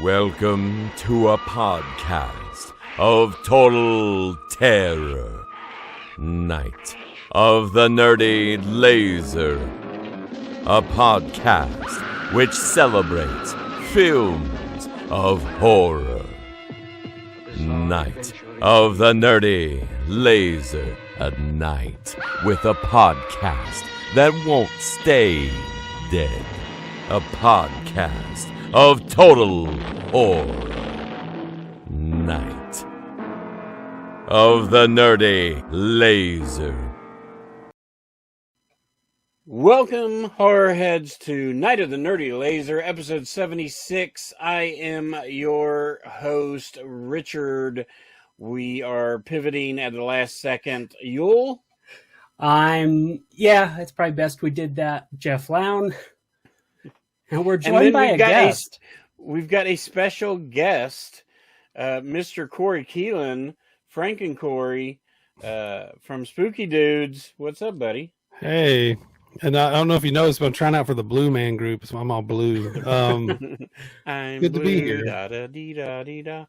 Welcome to a podcast of total terror. Night of the Nerdy Laser. A podcast which celebrates films of horror. Night of the Nerdy Laser. A night with a podcast that won't stay dead. A podcast of total horror. Night of the Nerdy Laser. Welcome, horror heads, to Night of the Nerdy Laser, episode 76. I am your host, Richard. We are pivoting at the last second. Yule? It's probably best we did that. Jeff Lown. And we're joined by a guest. We've got a special guest, Mr. Cory Keelen, Frank and Cory, from Spooky Dudes. What's up, buddy? Hey. And I don't know if you noticed, but I'm trying out for the Blue Man group, so I'm all blue. I'm good blue, to be here. Da-da-dee-da-dee-da.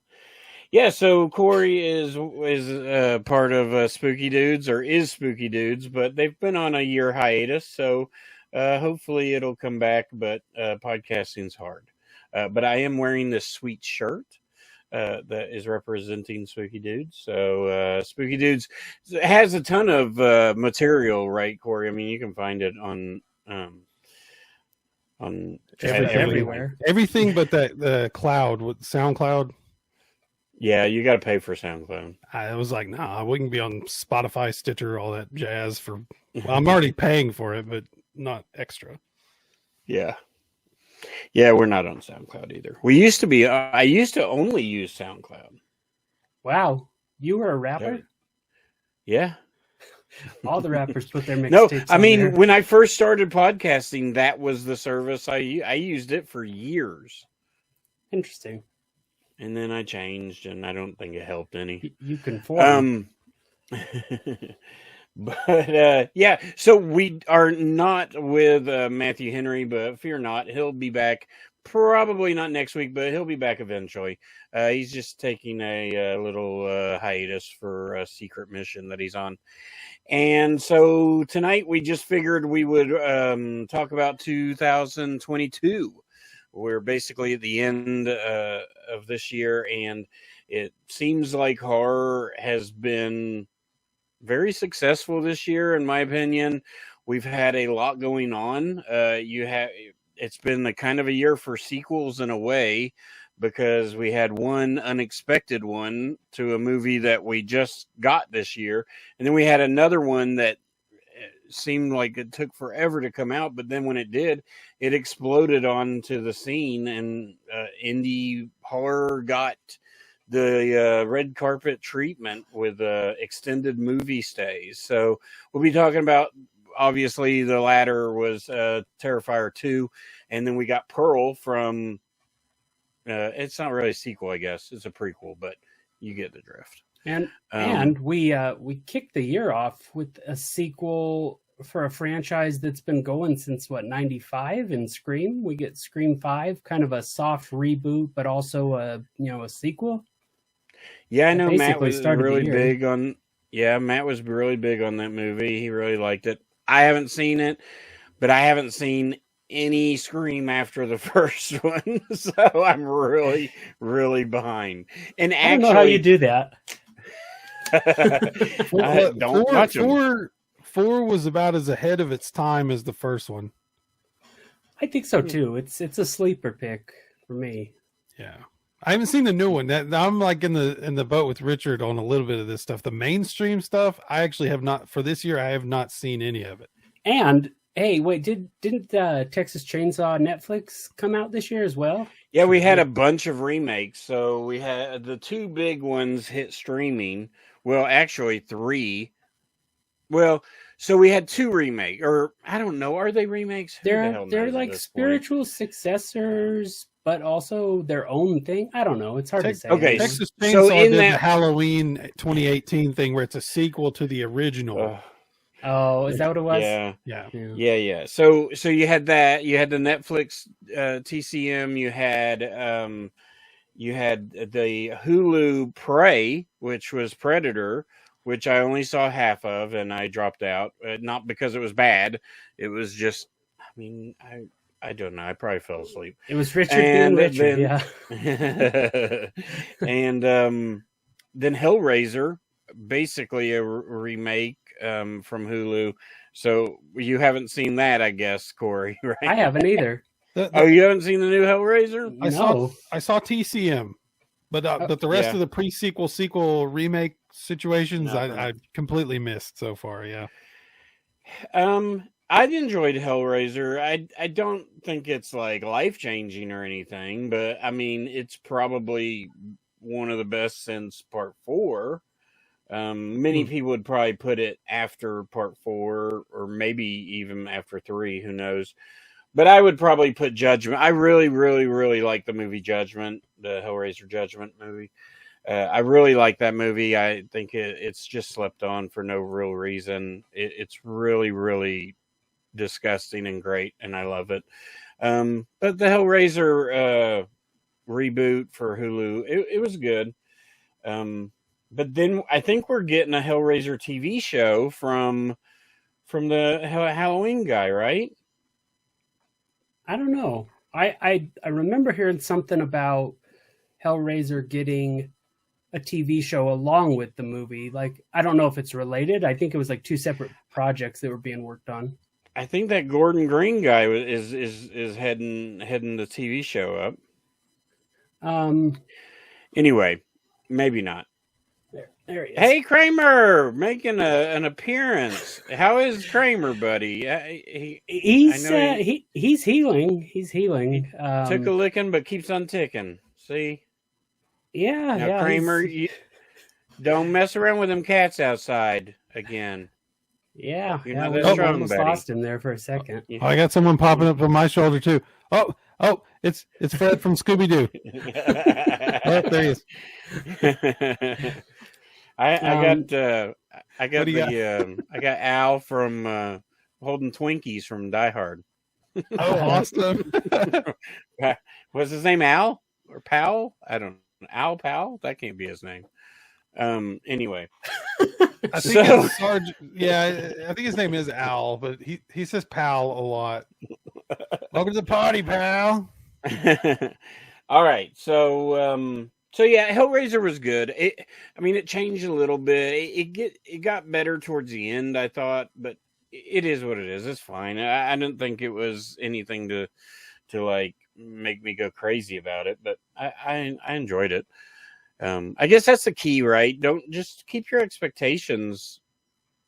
Yeah, so Cory is part of Spooky Dudes, or is Spooky Dudes, but they've been on a year hiatus, so hopefully it'll come back, but podcasting's hard. But I am wearing this sweet shirt that is representing Spooky Dudes. So Spooky Dudes has a ton of material, right, Cory? I mean, you can find it on everywhere. Everything but the cloud, with SoundCloud. Yeah, you got to pay for SoundCloud. I was like, nah, we can be on Spotify, Stitcher, all that jazz for. Well, I'm already paying for it, but not extra. Yeah, we're not on SoundCloud either. We used to be. I used to only use SoundCloud. Wow, you were a rapper? Yeah. All the rappers put their mixtapes. No, I mean, there. When I first started podcasting, that was the service I used it for years. Interesting. And then I changed, and I don't think it helped any. You conform. But yeah, so we are not with Matthew Henry, but fear not, he'll be back. Probably not next week, but he'll be back eventually. He's just taking a little hiatus for a secret mission that he's on. And so tonight we just figured we would talk about 2022. We're basically at the end of this year, and it seems like horror has been very successful this year, in my opinion. We've had a lot going on. It's been the kind of a year for sequels in a way, because we had one unexpected one to a movie that we just got this year, and then we had another one that seemed like it took forever to come out, but then when it did, it exploded onto the scene, and indie horror got the red carpet treatment with extended movie stays. So we'll be talking about, obviously, the latter was Terrifier 2, and then we got Pearl from, it's not really a sequel, I guess. It's a prequel, but you get the drift. And we kicked the year off with a sequel for a franchise that's been going since 95 in Scream. We get Scream 5, kind of a soft reboot, but also a sequel. Yeah, I know Matt was really big on. Yeah, Matt was really big on that movie. He really liked it. I haven't seen it, but I haven't seen any Scream after the first one, so I'm really, really behind. And I don't know how you do that. Don't touch them. Four was about as ahead of its time as the first one. I think so too. It's a sleeper pick for me. Yeah, I haven't seen the new one. I'm like in the boat with Richard on a little bit of this stuff. The mainstream stuff, I actually have not, for this year. I have not seen any of it. And hey, wait, didn't Texas Chainsaw Netflix come out this year as well? Yeah, we had a bunch of remakes. So we had the two big ones hit streaming. Well, actually 3. Well, so we had 2 remakes, or I don't know, are they remakes? They're like spiritual successors, but also their own thing. I don't know. It's hard to say. Okay, Texas Chainsaw did the Halloween 2018 thing where it's a sequel to the original. Oh, is that what it was? Yeah. So you had that. You had the Netflix TCM. You had You had the Hulu Prey, which was Predator, which I only saw half of, and I dropped out. Not because it was bad. It was just, I mean, I don't know. I probably fell asleep. It was Richard being Richard, yeah. And then Hellraiser, basically a remake from Hulu. So you haven't seen that, I guess, Corey, right? I haven't either. Oh, you haven't seen the new Hellraiser? I saw TCM, but the rest of the pre-sequel, sequel, remake situations, I completely missed so far. Yeah. I enjoyed Hellraiser. I don't think it's like life changing or anything, but I mean, it's probably one of the best since Part 4. Many people would probably put it after Part 4, or maybe even after 3. Who knows? But I would probably put Judgment. I really, really, really like the movie Judgment, the Hellraiser Judgment movie. I really like that movie. I think it's just slept on for no real reason. It's really, really disgusting and great, and I love it. But the Hellraiser reboot for Hulu, it was good. But then I think we're getting a Hellraiser TV show from the Halloween guy, right? I don't know. I remember hearing something about Hellraiser getting a TV show along with the movie. Like, I don't know if it's related. I think it was like 2 separate projects that were being worked on. I think that Gordon Green guy is heading the TV show up. Anyway, maybe not. There he is. Hey, Kramer, making an appearance. How is Kramer, buddy? He's healing. He's healing. Took a licking, but keeps on ticking. See? Yeah, now, Kramer, you don't mess around with them cats outside again. Yeah, You're not we that strong, almost buddy. lost him there for a second. I got someone popping up from my shoulder too. Oh, it's Fred from Scooby Doo. Oh, there he is. I got Al from holding Twinkies from Die Hard. Oh, awesome! Was his name Al or Powell? I don't know. Al Powell? That can't be his name. Anyway, I think it's Sarge. Yeah, I think his name is Al, but he says pal a lot. Welcome to the party, pal. All right, so yeah, Hellraiser was good. It changed a little bit. It got better towards the end, I thought, but it is what it is. It's fine. I didn't think it was anything to like make me go crazy about it, but I enjoyed it. I guess that's the key, right? Don't just keep your expectations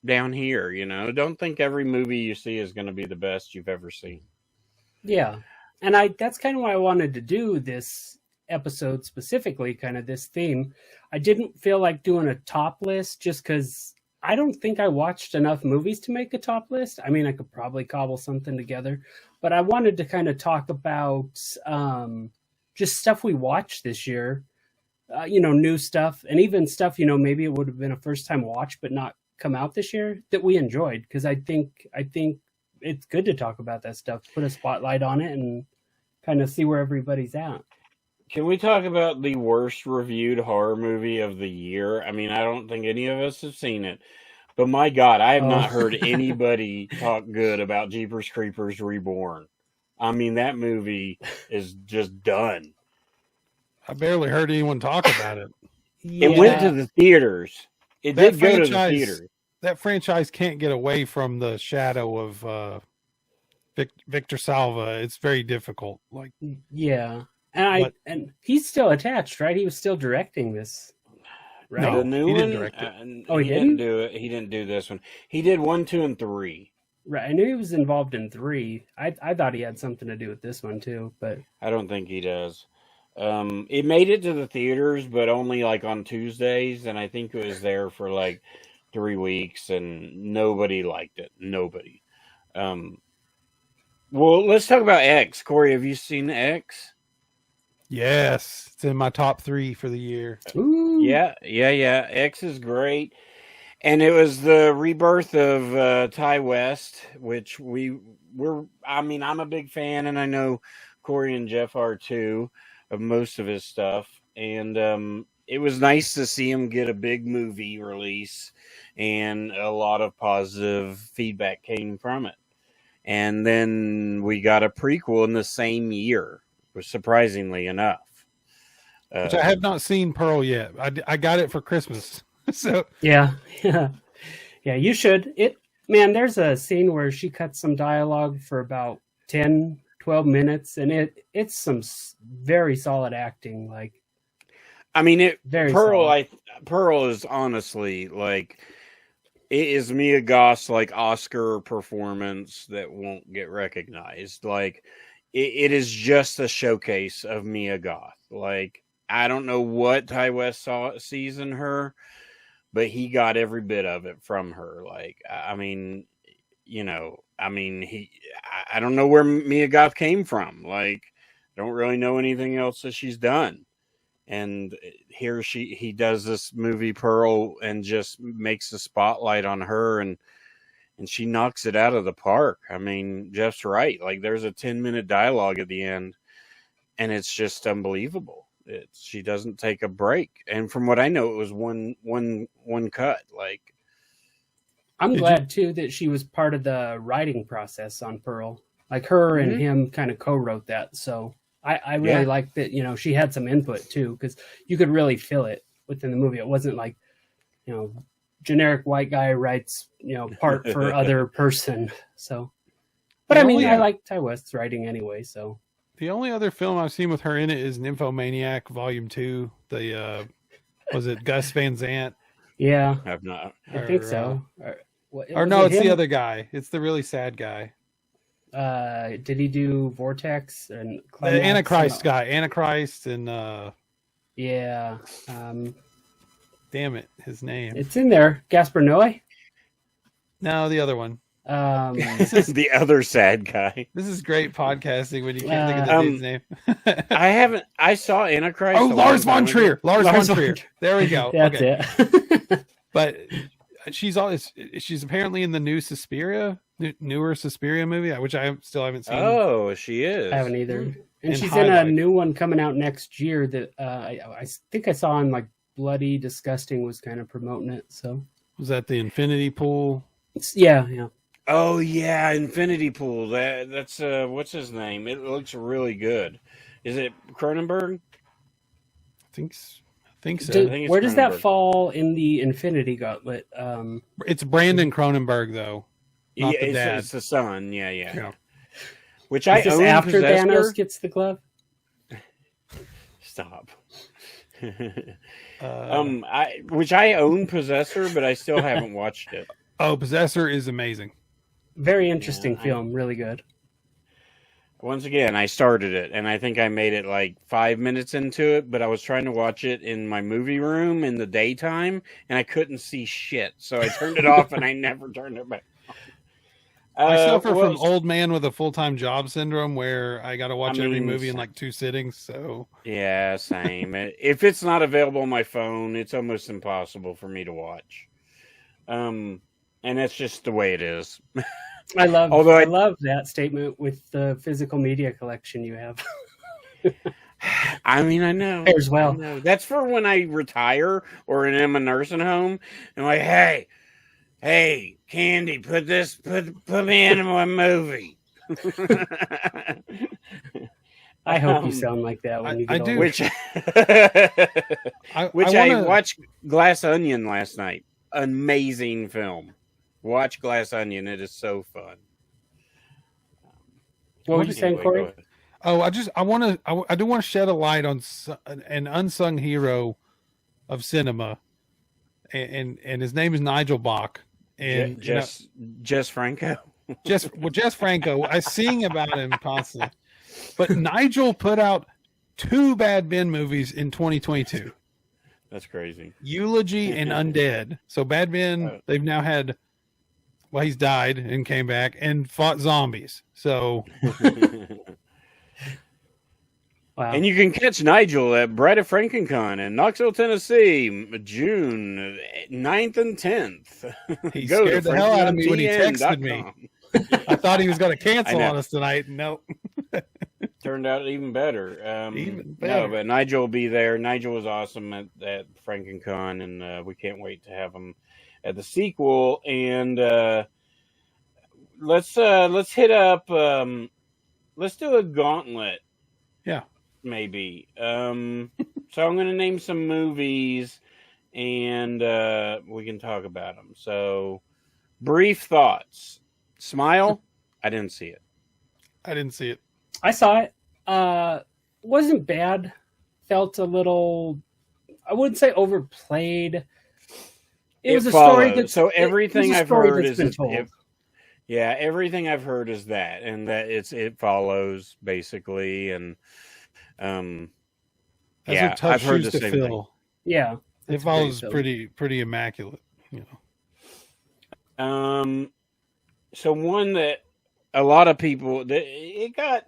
down here. Don't think every movie you see is going to be the best you've ever seen. Yeah, and that's kind of why I wanted to do this episode specifically, kind of this theme. I didn't feel like doing a top list just because I don't think I watched enough movies to make a top list. I mean, I could probably cobble something together, but I wanted to kind of talk about just stuff we watched this year, new stuff, and even stuff, maybe it would have been a first time watch, but not come out this year that we enjoyed. Cause I think it's good to talk about that stuff, put a spotlight on it and kind of see where everybody's at. Can we talk about the worst reviewed horror movie of the year? I mean, I don't think any of us have seen it, but my God, I have not heard anybody talk good about Jeepers Creepers Reborn. I mean, that movie is just done. I barely heard anyone talk about it. Yeah. It went to the theaters. It did go to the theaters. That franchise can't get away from the shadow of Victor Salva. It's very difficult. Yeah. And he's still attached, right? He was still directing this. Right? No, the new he one. Didn't direct it. He didn't do it. He didn't do this one. He did 1, 2, and 3. Right. I knew he was involved in 3. I thought he had something to do with this one too, but I don't think he does. It made it to the theaters, but only like on Tuesdays, and I think it was there for like 3 weeks, and nobody liked it. Nobody. Well, let's talk about X. Corey, have you seen X? Yes, it's in my top 3 for the year. Ooh. Yeah. X is great, and it was the rebirth of Ty West, which I'm a big fan, and I know Corey and Jeff are too. of most of his stuff, and it was nice to see him get a big movie release, and a lot of positive feedback came from it. And then we got a prequel in the same year, surprisingly enough. Which I have not seen Pearl yet. I got it for Christmas. So Yeah. Yeah, you should. Man, there's a scene where she cuts some dialogue for about 10, 12 minutes, and it's some very solid acting. Like, I mean, very Pearl. solid. Pearl is honestly like, it is Mia Goth's like Oscar performance that won't get recognized. Like, it is just a showcase of Mia Goth. Like, I don't know what Ty West sees in her, but he got every bit of it from her. Like, I mean, I don't know where Mia Goth came from. Like, I don't really know anything else that she's done. And here he does this movie Pearl and just makes the spotlight on her, and she knocks it out of the park. I mean, Jeff's right. Like, there's a 10-minute dialogue at the end, and it's just unbelievable. She doesn't take a break, and from what I know, it was one cut. Like, I'm glad too that she was part of the writing process on Pearl. Like, her and him kind of co-wrote that, so I really like that. She had some input too, because you could really feel it within the movie. It wasn't like, generic white guy writes part for other person. So, but I mean, I like Ty West's writing anyway. So the only other film I've seen with her in it is Nymphomaniac Volume 2. Was it Gus Van Sant? Yeah, I've not. I think so. Or no, it's the other guy. It's the really sad guy. Did he do Vortex and the Antichrist guy? Antichrist and yeah. Damn it, his name. It's in there. Gaspar Noé? No, the other one. This is the other sad guy. This is great podcasting when you can't think of the dude's name. I saw Antichrist. Oh, Lars von Trier. Lars von Trier. There we go. That's it. But she's apparently in the newer Suspiria movie, which I still haven't seen. Oh, she is. I haven't either. And she's Highlight. in a new one coming out next year that I think I saw on like Bloody Disgusting was kind of promoting it. So was that the Infinity Pool? Yeah. Oh yeah, Infinity Pool. That's what's his name? It looks really good. Is it Cronenberg? I think so. Where does that fall in the Infinity Gauntlet? It's Brandon Cronenberg though. Not the dad. It's the son. Yeah. Yeah. Which I own after Possessor. Thanos gets the glove. Stop. Which I own Possessor, but I still haven't watched it. Oh, Possessor is amazing. Very interesting film. Really good. Once again, I started it, and I think I made it like 5 minutes into it, but I was trying to watch it in my movie room in the daytime, and I couldn't see shit, so I turned it off, and I never turned it back on. I suffer from old man with a full-time job syndrome, where I got to watch every movie in like 2 sittings. So yeah, same. If it's not available on my phone, it's almost impossible for me to watch. And that's just the way it is. I love that statement with the physical media collection you have. I mean, I know. As well. Know. That's for when I retire or am a nursing home. And like, hey, Candy, put me in my movie. I hope you sound like that when you get older. I watched Glass Onion last night. Amazing film. Watch Glass Onion. It is so fun. What were you saying, Corey? Oh, I do want to shed a light on an unsung hero of cinema, and his name is Nigel Bach. And Jess Franco. Jess Franco. I sing about him constantly, but Nigel put out 2 Bad Ben movies in 2022. That's crazy. Eulogy and Undead. So Bad Ben, they've now had. Well, he's died and came back and fought zombies. So, wow. And you can catch Nigel at Bride of Frankencon in Knoxville, Tennessee, June 9th and 10th. He scared the hell out of me when he texted me. I thought he was going to cancel on us tonight. Nope. turned out even better. Even No, better. but Nigel will be there. Nigel was awesome at FrankenCon, and we can't wait to have him at the sequel. And let's hit up. Let's do a gauntlet. Yeah. Maybe. So I'm going to name some movies, and we can talk about them. So, brief thoughts. Smile. I didn't see it. I didn't see it. I saw it. Wasn't bad. Felt a little, I wouldn't say overplayed. It was a story follows. So everything I've heard is everything I've heard is that, and that it follows basically, and Those yeah, are tough I've heard shoes the to same fill. thing. Yeah. It it's follows pretty pretty immaculate. You know. So one that a lot of people it got.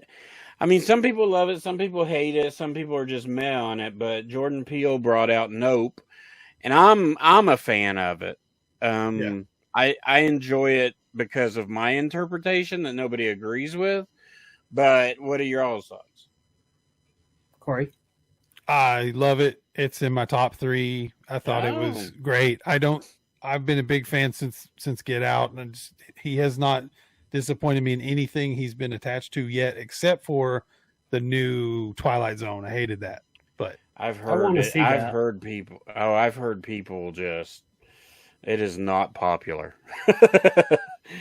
I mean, some people love it, some people hate it, some people are just meh on it. But Jordan Peele brought out Nope, and I'm a fan of it. I enjoy it because of my interpretation that nobody agrees with. But what are your all's thoughts? Corey? I love it. It's in my top 3. I thought it was great. I've been a big fan since Get Out, and he has not disappointed me in anything he's been attached to yet, except for the new Twilight Zone. I hated that, but I've heard it. I've heard people just. It is not popular.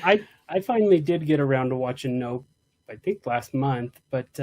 I finally did get around to watching Nope, I think last month, but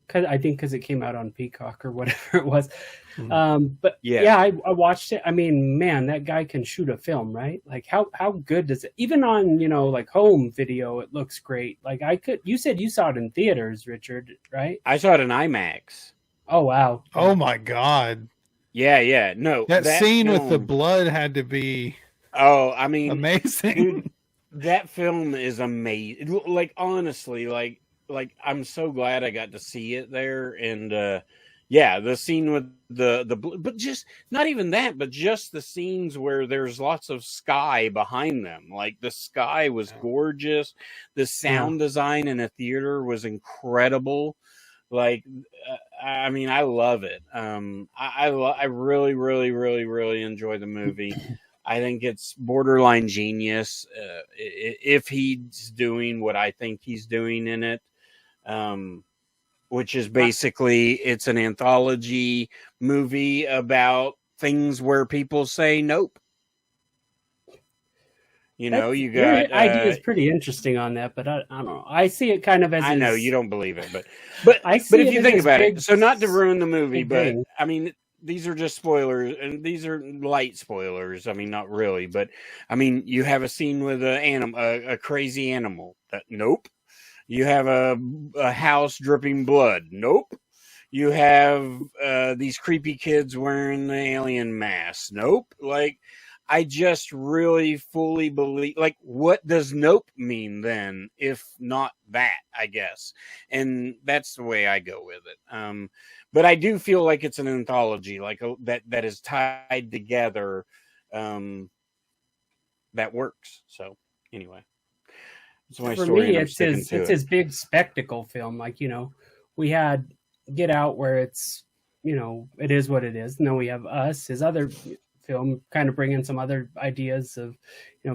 because it came out on Peacock or whatever it was. But yeah, I watched it. I mean, man, that guy can shoot a film, right? Like how good does it, even on, like home video, it looks great. Like you said you saw it in theaters, Richard, right? I saw it in IMAX. Oh, wow. Oh my God. Yeah. No, that scene with the blood had to be amazing. Dude, that film is amazing. Like, honestly, like I'm so glad I got to see it there. And the scene with the but just not even that, but just the scenes where there's lots of sky behind them. Like, the sky was gorgeous. The sound design in a theater was incredible. Like, I mean, I love it. I really, really, really, really enjoy the movie. I think it's borderline genius if he's doing what I think he's doing in it, which is basically it's an anthology movie about things where people say nope. You got your idea is pretty interesting on that, but I don't know. I see it kind of as I know you don't believe it, but if you think about it, so not to ruin the movie, but I mean, these are just spoilers, and these are light spoilers. I mean, not really, but I mean, you have a scene with a crazy animal. Nope. You have a house dripping blood. Nope. You have these creepy kids wearing the alien masks. Nope. Like, I just really fully believe, like, what does nope mean then, if not that, I guess. And that's the way I go with it. But I do feel like it's an anthology, like that is tied together, that works. So anyway, that's my for story. Me, it's his big spectacle film. Like, we had Get Out, where it's, it is what it is. And then we have Us, his other film, kind of bringing some other ideas of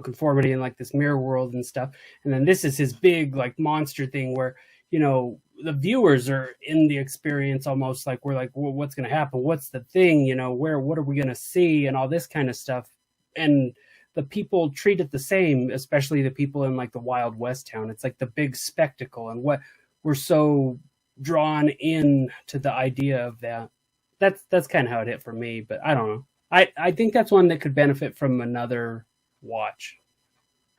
conformity and like this mirror world and stuff. And then this is his big like monster thing where the viewers are in the experience, almost like we're like, well, what's going to happen, what's the thing, what are we going to see, and all this kind of stuff. And the people treat it the same, especially the people in like the Wild West town. It's like the big spectacle, and what we're so drawn in to the idea of that's kind of how it hit for me. But I don't know. I think that's one that could benefit from another watch.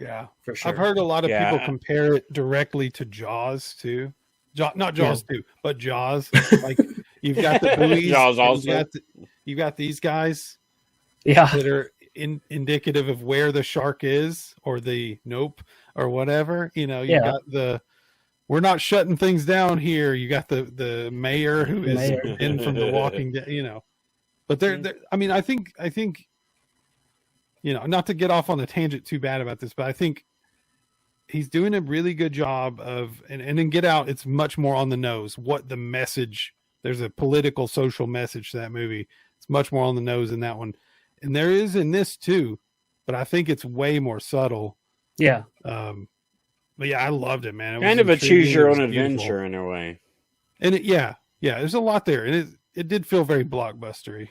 Yeah, for sure. I've heard a lot of people compare it directly to Jaws too. Not Jaws 2, but Jaws. Like, you've got the buoys, Jaws also. You got these guys, that are indicative of where the shark is, or the nope, or whatever. You got the we're not shutting things down here. You got the mayor who is in from The Walking Dead. But they're I mean, I think not to get off on a tangent too bad about this, but I think he's doing a really good job of, and in Get Out, it's much more on the nose. What the message? There's a political, social message to that movie. It's much more on the nose in that one, and there is in this too, but I think it's way more subtle. Yeah. But yeah, I loved it, man. It Kind was of a intriguing. choose your It was own beautiful. adventure in a way. And yeah, there's a lot there, and it did feel very blockbustery.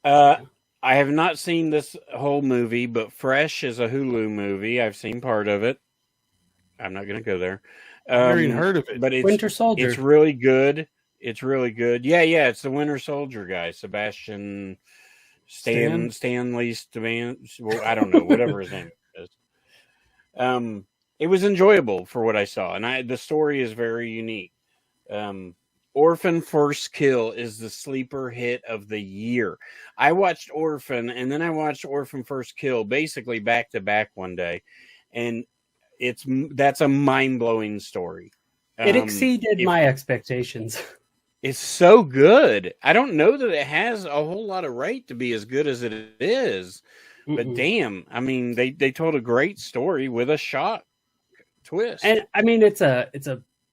I have not seen this whole movie, but Fresh is a Hulu movie. I've seen part of it. I'm not going to go there. I've never even heard of it. But it's Winter Soldier. It's really good. It's really good. Yeah, it's the Winter Soldier guy, Sebastian Stanley. Well, I don't know, whatever his name is. It was enjoyable for what I saw, and the story is very unique. Orphan First Kill is the sleeper hit of the year. I watched Orphan, and then I watched Orphan First Kill basically back to back one day, and that's a mind-blowing story. It exceeded my expectations. It's so good. I don't know that it has a whole lot of right to be as good as it is, but damn, I mean, they told a great story with a shock twist. And I mean, it's a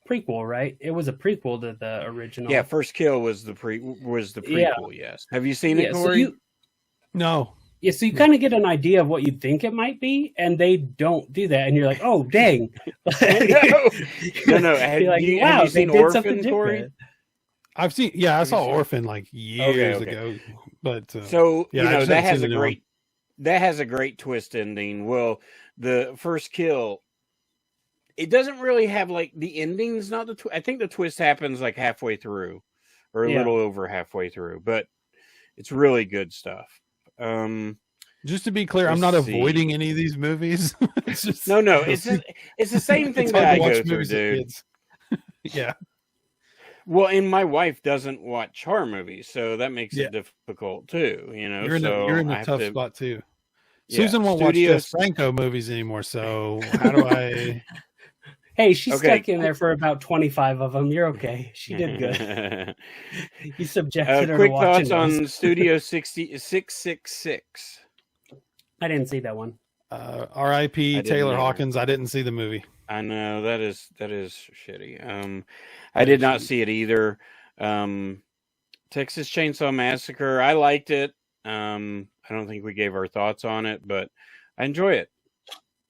prequel, right? It was a prequel to the original. Yeah, First Kill was the prequel. Yes. Have you seen it, Corey? No. Yeah, so you kind of get an idea of what you think it might be, and they don't do that, and you're like, "Oh, dang!" No. Have you seen Orphan, Corey? I've seen. Yeah, I saw Orphan like years ago, but so yeah, that has a great twist ending. Well, the First Kill, it doesn't really have like the ending's not the. I think the twist happens like halfway through, or a little over halfway through, but it's really good stuff. Just to be clear, I'm not avoiding any of these movies. It's just, no. It's the same thing that I go through, dude. Yeah. Well, and my wife doesn't watch horror movies, so that makes it difficult too. You're in a tough spot too. Susan won't watch Jess Franco movies anymore, so how do I? Hey, she stuck in there for about 25 of them. You're okay. She did good. You subjected her to watching quick thoughts on Studio 666. I didn't see that one. R.I.P. Taylor Hawkins. I didn't see the movie. I know that is shitty. I did not see it either. Texas Chainsaw Massacre. I liked it. I don't think we gave our thoughts on it, but I enjoy it.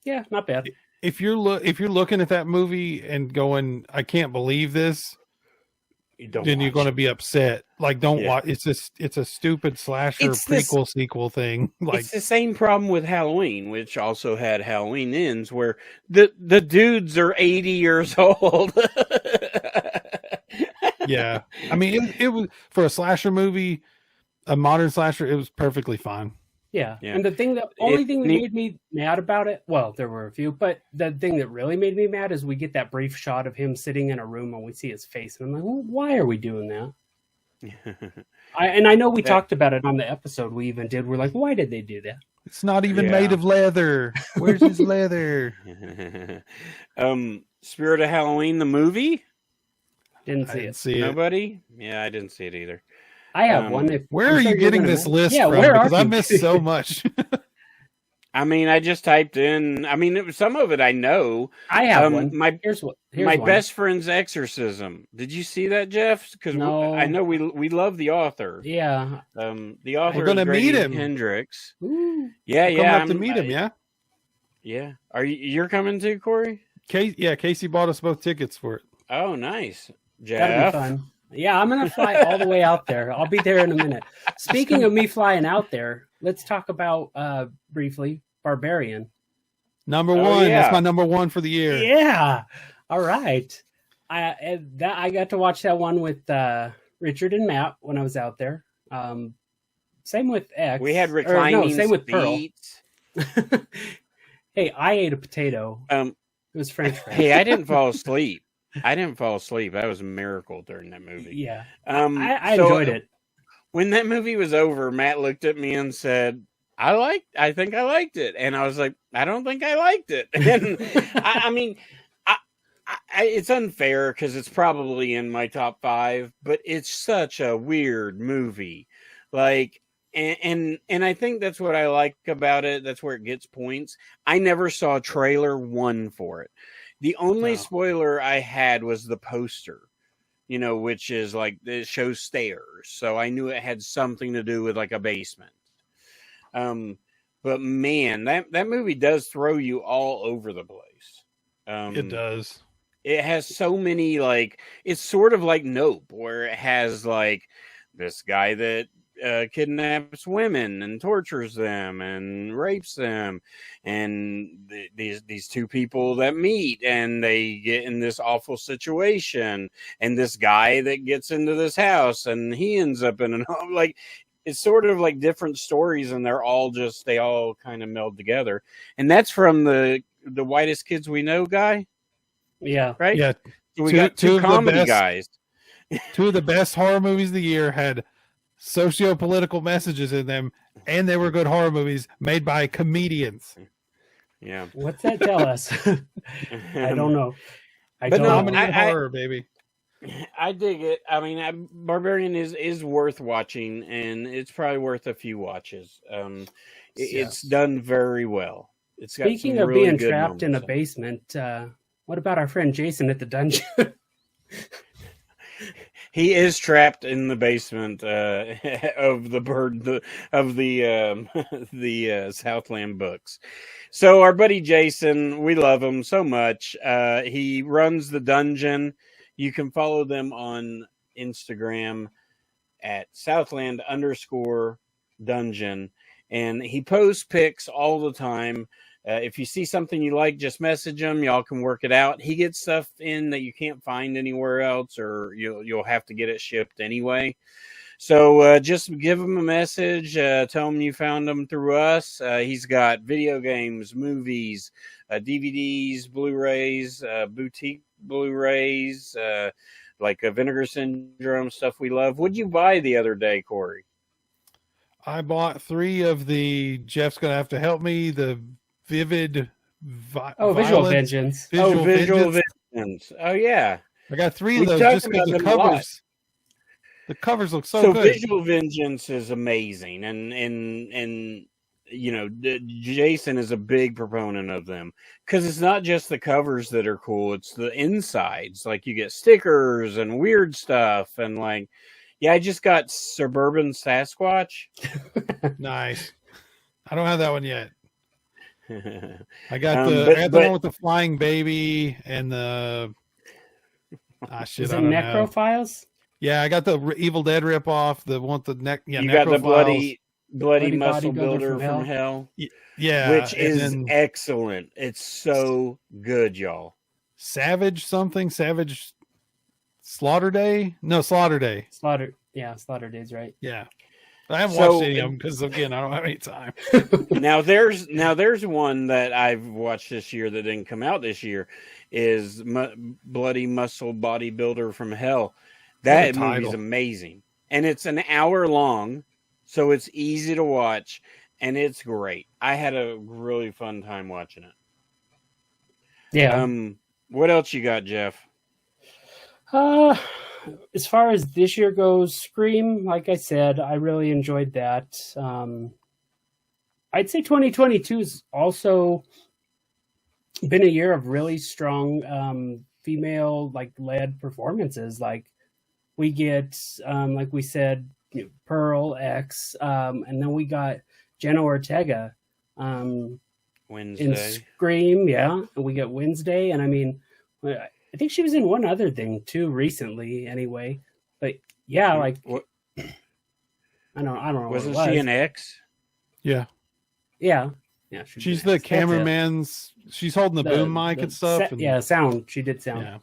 Yeah, not bad. If you're looking at that movie and going, I can't believe this, then you're going to be upset. Like, don't watch. It's a stupid slasher prequel sequel thing. Like, it's the same problem with Halloween, which also had Halloween Ends, where the dudes are 80 years old. Yeah, I mean, it was for a slasher movie, a modern slasher. It was perfectly fine. Yeah. And the only thing that made me mad about it, well, there were a few, but the thing that really made me mad is we get that brief shot of him sitting in a room and we see his face. And I'm like, well, why are we doing that? I know we talked about it on the episode we even did. We're like, why did they do that? It's not even made of leather. Where's his leather? Spirit of Halloween, the movie? Didn't see it. Nobody? Yeah, I didn't see it either. I have one. Where are you getting this list from? Because I missed so much. I mean, I just typed in. I mean, some of it I know. I have one. Here's my best friend's exorcism. Did you see that, Jeff? Because no. I know we love the author. Yeah. The author. We're gonna meet him, Hendricks. Ooh. Yeah, We'll have to meet him. Yeah. Yeah. You're coming too, Corey? Casey bought us both tickets for it. Oh, nice, Jeff. That'll be fun. Yeah, I'm going to fly all the way out there. I'll be there in a minute. Speaking of me flying out there, let's talk about, briefly, Barbarian. Number one. That's my number one for the year. Yeah. All right. I got to watch that one with Richard and Matt when I was out there. Same with X. We had reclining same with seats. Pearl. Hey, I ate a potato. It was French fries. Hey, I didn't fall asleep. That was a miracle during that movie. Yeah. I enjoyed it. When that movie was over, Matt looked at me and said, I think I liked it. And I was like, I don't think I liked it. And I mean, it's unfair because it's probably in my top 5, but it's such a weird movie. Like, and I think that's what I like about it. That's where it gets points. I never saw trailer 1 for it. The only spoiler I had was the poster, which is like it shows stairs. So I knew it had something to do with like a basement. But man, that movie does throw you all over the place. It does. It has so many, like, it's sort of like Nope, where it has like this guy that kidnaps women and tortures them and rapes them, and these two people that meet and they get in this awful situation, and this guy that gets into this house and he ends up in like, it's sort of like different stories, and they all kind of meld together. And that's from the Whitest Kids We Know guy. Yeah. Right? Yeah. So we got two comedy guys. 2 of the best horror movies of the year had socio-political messages in them, and they were good horror movies made by comedians. Yeah. What's that tell us? I don't know. Horror, baby. I dig it. I mean, Barbarian is worth watching, and it's probably worth a few watches. It's done very well. It's got Speaking of really being good trapped in a moments. basement, what about our friend Jason at the dungeon? He is trapped in the basement of the Southland books. So our buddy Jason, we love him so much. He runs the dungeon. You can follow them on Instagram at Southland_dungeon. And he posts pics all the time. If you see something you like, just message him. Y'all can work it out. He gets stuff in that you can't find anywhere else, or you'll have to get it shipped anyway. So just give him a message. Tell him you found him through us. He's got video games, movies, DVDs, Blu-rays, boutique Blu-rays, like Vinegar Syndrome, stuff we love. What'd you buy the other day, Cory? I bought 3 of the Jeff's Gonna Have to Help Me, the Vivid Visual Vengeance. Visual Vengeance. Oh, yeah. I got 3 of those just because the covers look so good. Visual Vengeance is amazing, and Jason is a big proponent of them, because it's not just the covers that are cool, it's the insides. Like, you get stickers and weird stuff, and like, yeah, I just got Suburban Sasquatch. Nice. I don't have that one yet. I got the one with the flying baby and the Is it Necrophiles? Yeah, I got the Evil Dead ripoff. The one with the neck. Yeah, you got the bloody muscle builder from hell. Yeah, which is excellent. It's so good, y'all. Savage Slaughter Day? No, Slaughter Day. Slaughter Day's right. Yeah. I haven't watched any of them because, again, I don't have any time. Now there's one that I've watched this year that didn't come out this year, is Bloody Muscle Bodybuilder from Hell. That movie's amazing. And it's an hour long, so it's easy to watch, and it's great. I had a really fun time watching it. Yeah. What else you got, Jeff? As far as this year goes, Scream, like I said, I really enjoyed that. I'd say 2022 has also been a year of really strong female led performances. Like, we get, like we said, Pearl X, and then we got Jenna Ortega Wednesday in Scream, yeah, and we got Wednesday, and I mean, I think she was in one other thing too recently, anyway. But yeah, like what? I don't know. Wasn't she an X? Yeah. Yeah. She's the cameraman's. She's holding the boom mic and stuff. Sound. She did sound.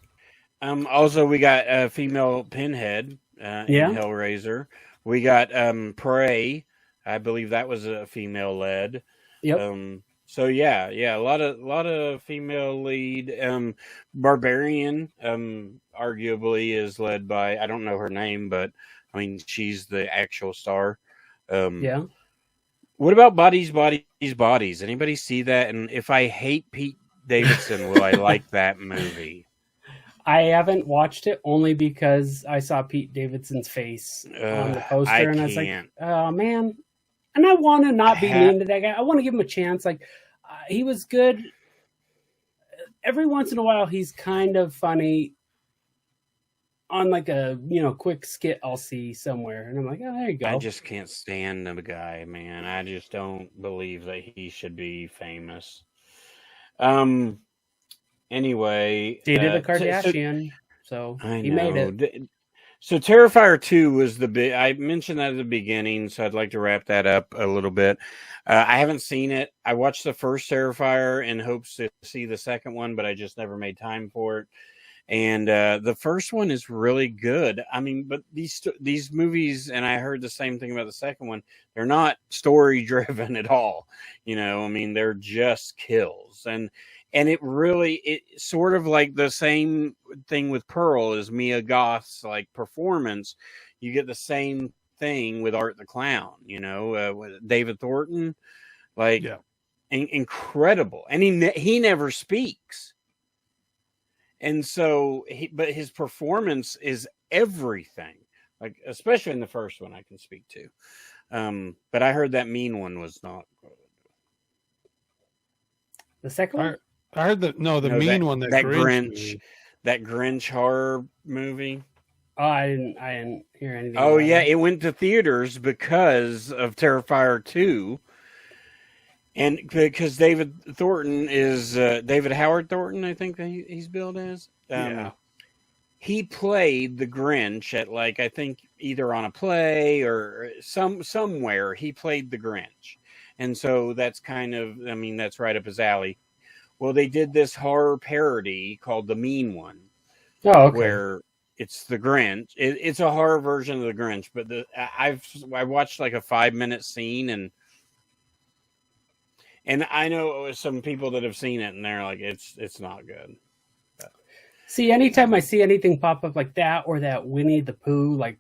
Yeah. Also, we got a female Pinhead in Hellraiser. We got Prey. I believe that was a female led. Yep. So yeah, a lot of female lead. Barbarian, arguably is led by, I don't know her name, but I mean, she's the actual star. Yeah. What about Bodies? Anybody see that? And if I hate Pete Davidson, will I like that movie? I haven't watched it only because I saw Pete Davidson's face on the poster, and I was like, "Oh man, And I want to not be mean to that guy. I want to give him a chance. Like, he was good. Every once in a while, he's kind of funny on like a quick skit I'll see somewhere, and I'm like, oh, there you go. I just can't stand the guy, man. I just don't believe that he should be famous. Anyway, dated a Kardashian, so he made it. So Terrifier 2 was the big. I mentioned that at the beginning, so I'd like to wrap that up a little bit. I haven't seen it. I watched the first Terrifier in hopes to see the second one, but I just never made time for it. And the first one is really good. I mean, but these movies, and I heard the same thing about the second one, they're not story driven at all. I mean, they're just kills. And it's sort of like the same thing with Pearl as Mia Goth's like performance. You get the same thing with Art the Clown, with David Thornton, like incredible. And he never speaks. And so, but his performance is everything, like, especially in the first one I can speak to. But I heard that mean one was not good. The second one? I heard the mean one, that Grinch horror movie. Oh, I didn't hear anything. Oh, yeah. It went to theaters because of Terrifier 2. And because David Thornton is David Howard Thornton, I think that he's billed as. He played the Grinch at, like, I think either on a play or somewhere he played the Grinch. And so that's kind of, I mean, that's right up his alley. Well, they did this horror parody called The Mean One. Oh, okay. Where it's the Grinch. It's a horror version of the Grinch, but I watched like a 5-minute scene, and I know some people that have seen it, and they're like, it's not good. See, anytime I see anything pop up like that, or that Winnie the Pooh, like,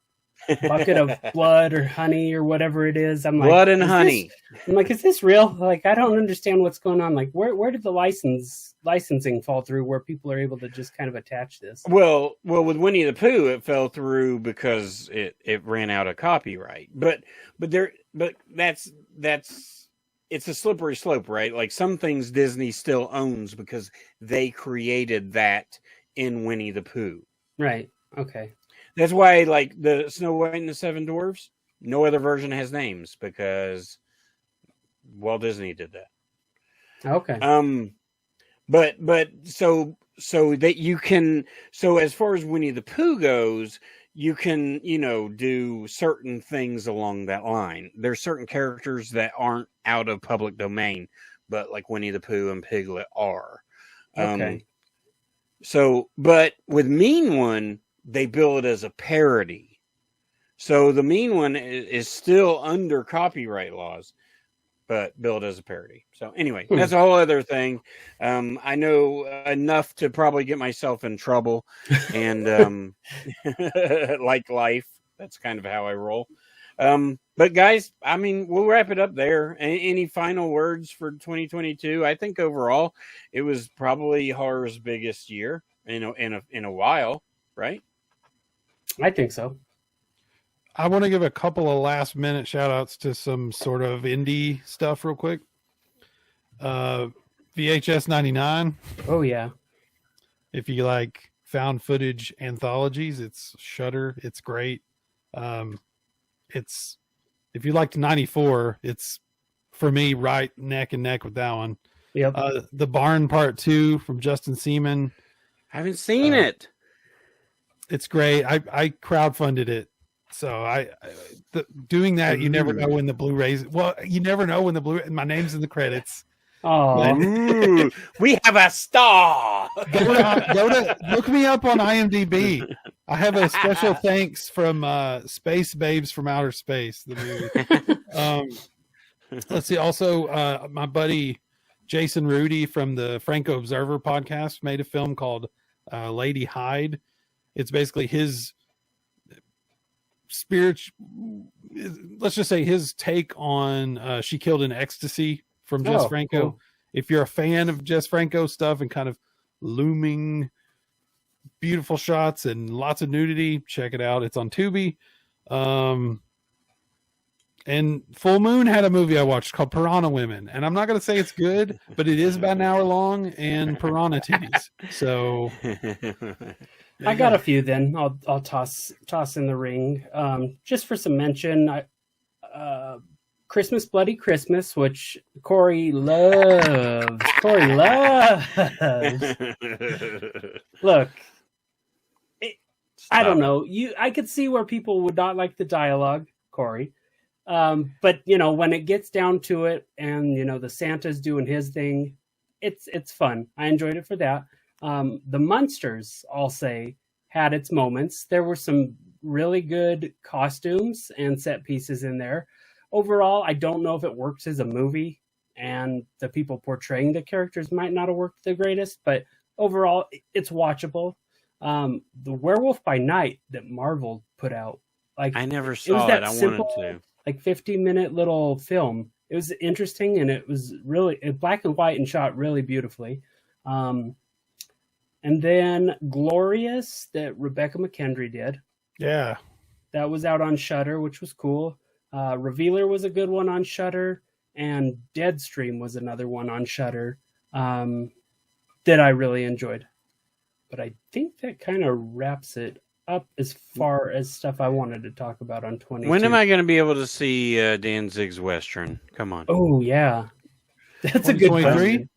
bucket of blood or honey or whatever it is, I'm like, blood and honey. I'm like, is this real? Like, I don't understand what's going on. Like, where did the licensing fall through, where people are able to just kind of attach this? Well, with Winnie the Pooh, it fell through because it ran out of copyright. But that's it's a slippery slope, right? Like, some things Disney still owns because they created that in Winnie the Pooh. Right. Okay. That's why, like, the Snow White and the Seven Dwarfs, no other version has names because Walt Disney did that. Okay. But so that you can, so as far as Winnie the Pooh goes, you can, do certain things along that line. There's certain characters that aren't out of public domain, but like Winnie the Pooh and Piglet are. Okay. So, but with Mean One, they bill it as a parody. So the Mean One is still under copyright laws, but billed as a parody. So anyway, that's a whole other thing. I know enough to probably get myself in trouble, and like life, that's kind of how I roll. But guys, I mean, we'll wrap it up there. Any final words for 2022? I think overall it was probably horror's biggest year, in a while, right? I think so. I want to give a couple of last minute shout outs to some sort of indie stuff real quick. VHS 99. Oh yeah. If you like found footage anthologies, it's Shudder. It's great. It's, if you liked 94, it's, for me, right neck and neck with that one. Yep. The Barn Part 2 from Justin Seaman. I haven't seen it. It's great. I crowdfunded it. So doing that, you never know when the Blu-rays. Well, you never know when the Blu-ray. My name's in the credits. Oh, we have a star. Go to look me up on IMDb. I have a special thanks from Space Babes from Outer Space, the movie. Let's see. Also, my buddy Jason Rudy from the Franco Observer podcast made a film called Lady Hyde. It's basically his let's just say his take on She Killed in Ecstasy from Jess Franco. Cool. If you're a fan of Jess Franco stuff and kind of looming beautiful shots and lots of nudity, check it out. It's on Tubi. And Full Moon had a movie I watched called Piranha Women, and I'm not going to say it's good, but it is about an hour long and piranha titties. So I got a few. Then I'll toss in the ring. Just for some mention, Christmas Bloody Christmas, which Corey loves. Corey loves. Look, I don't know. I could see where people would not like the dialogue, Corey. But when it gets down to it, and the Santa's doing his thing, it's fun. I enjoyed it for that. The Munsters, I'll say, had its moments. There were some really good costumes and set pieces in there. Overall, I don't know if it works as a movie, and the people portraying the characters might not have worked the greatest, but overall, it's watchable. The Werewolf by Night that Marvel put out, I never saw it. I wanted to. 15-minute little film. It was interesting, and it was really black and white and shot really beautifully. And then Glorious that Rebecca McKendry did. Yeah. That was out on Shudder, which was cool. Revealer was a good one on Shudder, and Deadstream was another one on Shudder that I really enjoyed. But I think that kind of wraps it up as far as stuff I wanted to talk about on 22. When am I going to be able to see Danzig's Western? Come on. Oh, yeah. That's a good question.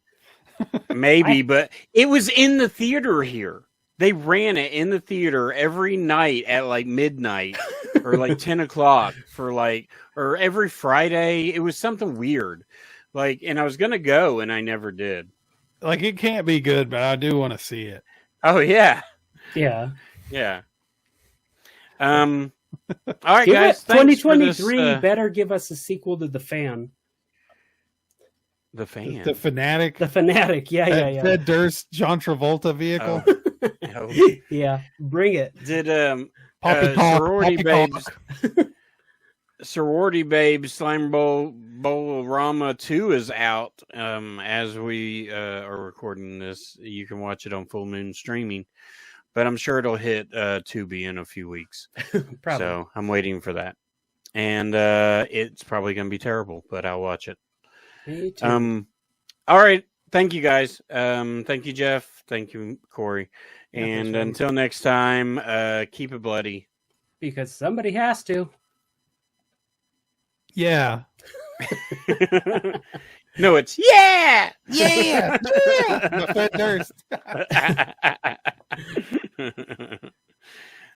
Maybe, but it was in the theater here. They ran it in the theater every night at like midnight or like 10 o'clock or every Friday. It was something weird. And I was going to go and I never did. It can't be good, but I do want to see it. Oh, yeah. Yeah. Yeah. All right, guys. 2023 better give us a sequel to The Fan. The Fan. The Fanatic. The Fanatic. Yeah. Fred Durst, John Travolta vehicle. Oh. Yeah, bring it. Did Sorority Babes Sorority Babes Slime Bowl-rama 2 is out as we are recording this. You can watch it on Full Moon Streaming, but I'm sure it'll hit Tubi in a few weeks. Probably. So I'm waiting for that. And it's probably going to be terrible, but I'll watch it. Me too. All right. Thank you, guys. Thank you, Jeff. Thank you, Corey. And until next time, keep it bloody. Because somebody has to. Yeah. No, it's yeah! Yeah! Yeah! Fred Durst.